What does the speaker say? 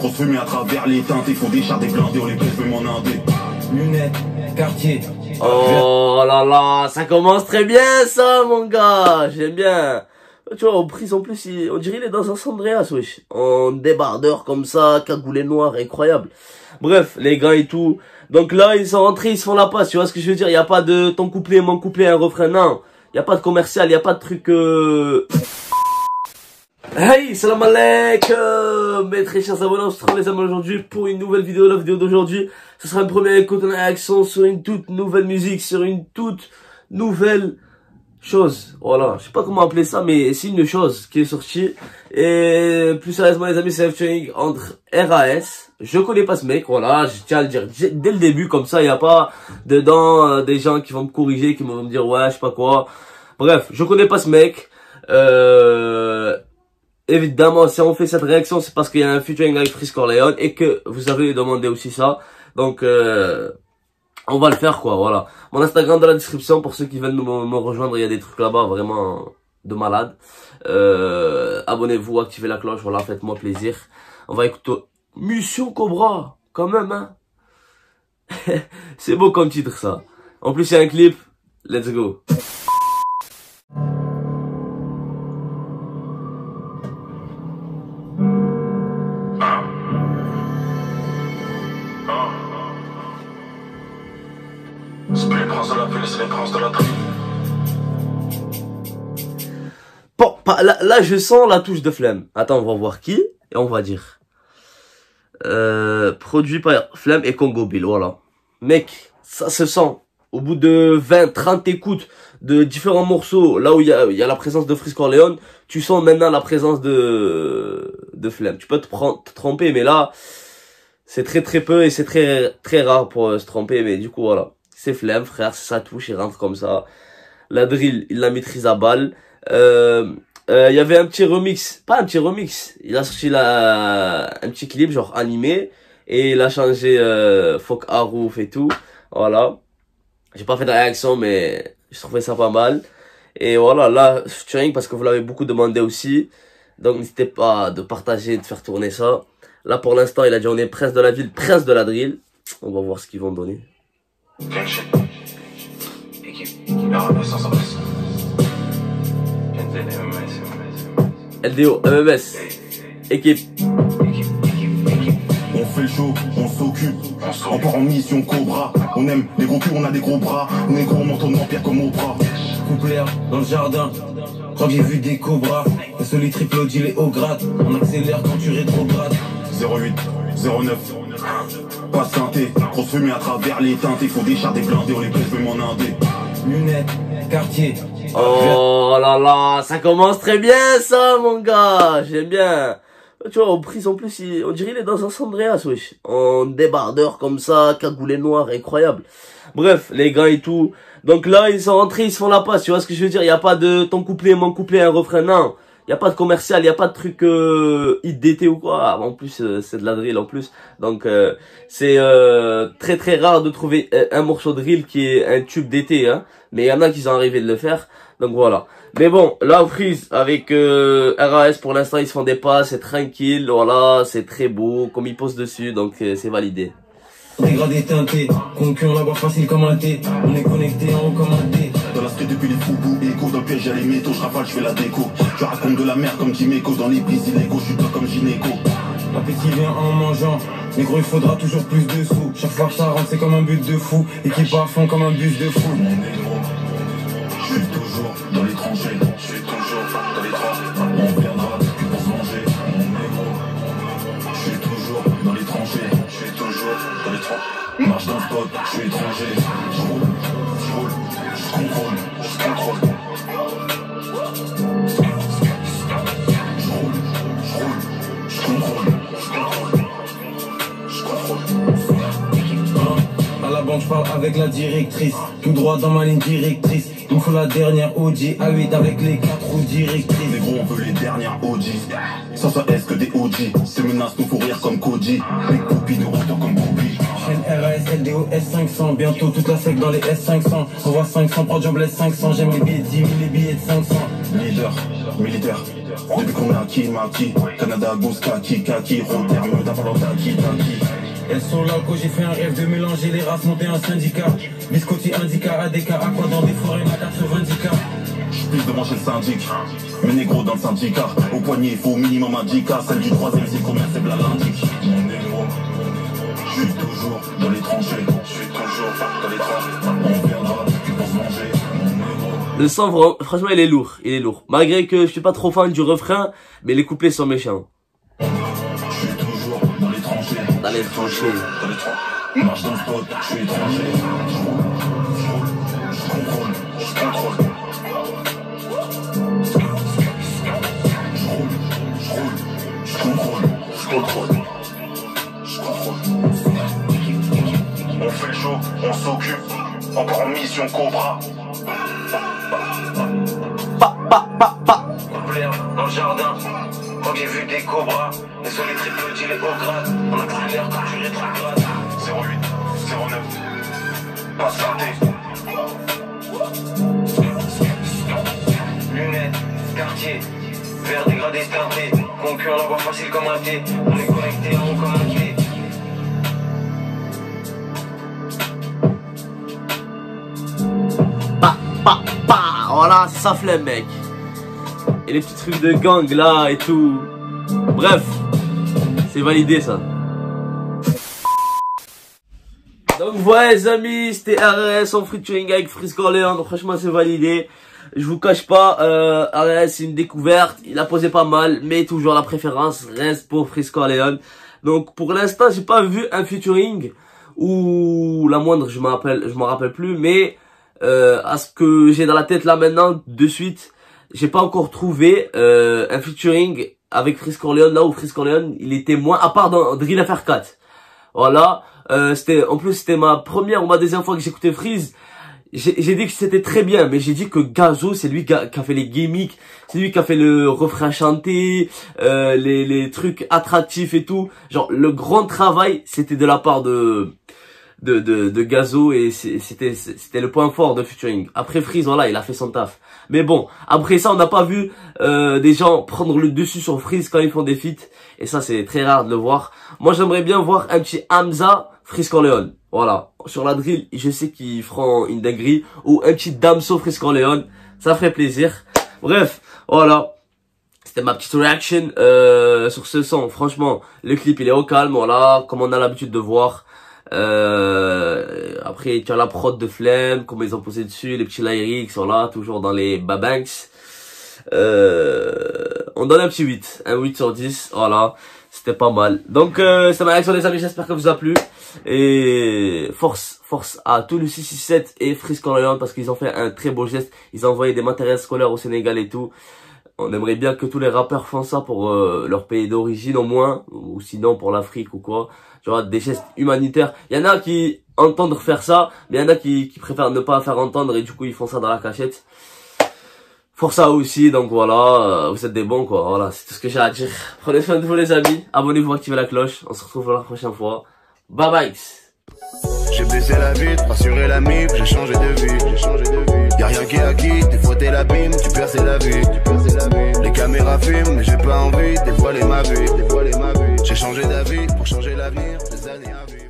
grosse fumée à travers les teintes. Il faut des chars, des blindés, on les pèse même en indé. Lunettes, quartier. Oh là là, ça commence très bien ça mon gars, j'aime bien. Tu vois, en prise en plus, on dirait il est dans un San Andreas, wesh. En débardeur comme ça, cagoulé noir, incroyable. Bref, les gars et tout. Donc là, ils sont rentrés, ils se font la passe, tu vois ce que je veux dire. Il y a pas de ton couplet, mon couplet, un refrain, non. Il y a pas de commercial, il y a pas de truc... Hey, salam alaikum, mes très chers abonnés, on se retrouve les amis aujourd'hui pour une nouvelle vidéo. La vidéo d'aujourd'hui, ce sera une première écoute en réaction sur une toute nouvelle musique, sur une toute nouvelle chose. Voilà, je sais pas comment appeler ça, mais c'est une chose qui est sortie. Et plus sérieusement les amis, c'est un featuring entre RAS. Je connais pas ce mec, voilà, je tiens à le dire dès le début, comme ça il y a pas dedans des gens qui vont me corriger, qui vont me dire ouais, je sais pas quoi. Bref, je connais pas ce mec. Évidemment, si on fait cette réaction, c'est parce qu'il y a un featuring avec Freeze Corleone et que vous avez demandé aussi ça. Donc, on va le faire, quoi, voilà. Mon Instagram dans la description pour ceux qui veulent me rejoindre, il y a des trucs là-bas vraiment de malade. Abonnez-vous, activez la cloche, voilà, faites-moi plaisir. On va écouter Mission Cobra, quand même, hein. C'est beau comme titre, ça. En plus, il y a un clip. Let's go. C'est les princes de la ville, c'est les princes de la tri. Bon, là, je sens la touche de Flemme. Attends, on va voir qui et on va dire. Produit par Flemme et Congo Bill, voilà. Mec, ça se sent. Au bout de 20, 30 écoutes de différents morceaux, là où il y a la présence de Freeze Corleone, tu sens maintenant la présence de Flemme. Tu peux te tromper, mais là, c'est très peu et c'est très rare pour se tromper, mais du coup, voilà. C'est Flemme, frère, c'est sa touche, il rentre comme ça. La drill, il la maîtrise à balle. Il y avait un petit remix, pas un petit remix, il a sorti un petit clip genre animé et il a changé Fuck Harouf et tout, voilà. J'ai pas fait de réaction mais je trouvais ça pas mal. Et voilà, là, featuring parce que vous l'avez beaucoup demandé aussi. Donc n'hésitez pas de partager, de faire tourner ça. Là pour l'instant il a dit on est prince de la ville, prince de la drill. On va voir ce qu'ils vont donner. LDO, MMS, équipe. On fait le show, on s'occupe, on part en mission Cobra. On aime les gros culs, on a des gros bras. Négro, on monte en empire comme Oprah. Coupleur dans le jardin. Quand j'ai vu des cobras, un solide triple deal et au grade. On accélère quand tu rétrogrades. 08, 09, pas synthé. Grosse fumée à travers les teintes. Il faut des chars, des blindés, on les pèse même en indé. Lunettes, quartier. Oh là là, ça commence très bien ça mon gars, j'aime bien. Tu vois, en prise en plus, on dirait il est dans un San Andreas, wesh. En débardeur comme ça, cagoulé noir, incroyable. Bref, les gars et tout. Donc là, ils sont rentrés, ils se font la passe, tu vois ce que je veux dire. Il y a pas de ton couplet, mon couplet, un refrain, non. Il y a pas de commercial, il y a pas de truc hit d'été ou quoi. En plus, c'est de la drill en plus. Donc, c'est très rare de trouver un morceau de drill qui est un tube d'été, hein. Mais il y en a qui sont arrivés de le faire. Donc voilà. Mais bon, là, Freeze avec RAS, pour l'instant, ils se font des passes, c'est tranquille, voilà, c'est très beau, comme ils posent dessus, donc c'est validé. Dégradé teinté, concurrent là-bas facile comme un thé. On est connecté en haut comme un thé. Dans la street depuis les foubous, écho, dans le piège y'a les métaux, je rafale, je fais la déco. Je raconte de la merde comme Jiméco, dans les prises illégaux, je suis pas comme Gynéco. L'appétit vient en mangeant, mais gros il faudra toujours plus de sous. Chaque fois que ça rentre c'est comme un but de fou, équipe à fond comme un bus de fou. Je suis toujours dans les tranchées, je suis toujours dans les tranchées. On viendra pour se manger, mon négro. Je suis toujours dans les tranchées, je suis toujours dans les tranchées. Marche dans le spot, je suis étranger. Je roule, je contrôle, je contrôle. Je roule, je contrôle, je contrôle. À la banque je parle avec la directrice, tout droit dans ma ligne directrice. Il me faut la dernière OG A8 avec les 4 roues directrices. Les gros on veut les dernières OG. Sans ça est-ce que des OG. Ces menaces nous font rire comme Koji. Les copies de retour comme Kobe. Chaîne RAS, LDO, S500. Bientôt toute la sec dans les S500. On voit 500, prends job laisse 500. J'aime les billets de 10 000, les billets de 500. Leader, militaire. Depuis qu'on est acquis, maquis. Canada, Goose, kaki, kaki. Roterme, t'as alors t'inquiète. Elles sont là quand j'ai fait un rêve de mélanger les races, monter un syndicat. Biscotti, Indica, ADK, Aqua dans des forêts, ma 90K. J'pisse devant chez le syndic, mes négros dans le syndicat. Au poignet, il faut au minimum un 10K. Celle du troisième, c'est combien c'est la l'indique. Mon négro, j'suis toujours dans les tranchées. J'suis toujours dans les tranchées. On viendra pour se manger. Mon négro. Le son, franchement, il est lourd. Il est lourd. Malgré que je suis pas trop fan du refrain, mais les couplets sont méchants. J'suis toujours dans les tranchées. Dans les tranchées. Dans les tranchées. Marche dans le spot, j'suis étranger. Je contrôle. On fait le show, on s'occupe, encore en mission Cobra. Dans le jardin, quand j'ai vu des cobras, les soleils triple dit les hauts grades, on accélère quand tu rétrogrades. 08, 09, pas santé. Lunettes, quartier, verre dégradé teinté, concurrent la voie facile comme un thé, on est connecté en haut comme un clé. Voilà, c'est ça flemme, mec. Et les petits trucs de gang là et tout. Bref, c'est validé ça. Donc voilà les amis, c'était RRS en featuring avec Freeze Corleone. Franchement c'est validé. Je vous cache pas, RRS c'est une découverte. Il a posé pas mal, mais toujours la préférence reste pour Freeze Corleone. Donc pour l'instant j'ai pas vu un featuring ou la moindre, je m'en rappelle plus, mais à ce que j'ai dans la tête là maintenant de suite, j'ai pas encore trouvé un featuring avec Freeze Corleone là où Freeze Corleone il était moins, à part dans Drill FR4. Voilà, en plus c'était ma première ou ma deuxième fois que j'écoutais Freeze. J'ai dit que c'était très bien, mais j'ai dit que Gazo c'est lui qui a fait les gimmicks, c'est lui qui a fait le refrain chanté, les trucs attractifs et tout. Genre le grand travail c'était de la part de Gazo et c'était le point fort de featuring. Après Freeze, voilà, il a fait son taf. Mais bon, après ça, on n'a pas vu des gens prendre le dessus sur Freeze quand ils font des feats. Et ça, c'est très rare de le voir. Moi, j'aimerais bien voir un petit Hamza Freeze Corleone. Voilà. Sur la drill, je sais qu'ils feront une dinguerie. Ou un petit Damso Freeze Corleone. Ça ferait plaisir. Bref, voilà. C'était ma petite reaction sur ce son. Franchement, le clip, il est au calme. Voilà, comme on a l'habitude de voir. Après tu as la prod de Flemme, comment ils ont posé dessus, les petits lyrics sont là, toujours dans les babanks. On donne un petit 8, un 8 sur 10, voilà, c'était pas mal. Donc c'est ma réaction les amis, j'espère que vous a plu. Et force à tous le 667 et Freeze Corleone parce qu'ils ont fait un très beau geste, ils ont envoyé des matériels scolaires au Sénégal et tout. On aimerait bien que tous les rappeurs fassent ça pour leur pays d'origine au moins, ou sinon pour l'Afrique ou quoi. Genre des gestes humanitaires. Il y en a qui entendent faire ça, mais il y en a qui préfèrent ne pas faire entendre et du coup ils font ça dans la cachette. Force à eux aussi, donc voilà, vous êtes des bons quoi, voilà, c'est tout ce que j'ai à dire. Prenez soin de vous les amis, abonnez-vous, activez la cloche, on se retrouve la prochaine fois. Bye bye. J'ai baissé la vitre, rassuré la mif, j'ai changé de vie, Y'a rien qui est acquis, des fois t'es l'abîme, tu perds c'est la vie, Les caméras filment, mais j'ai pas envie, dévoiler ma vie, J'ai changé d'avis pour changer l'avenir, des années à vivre.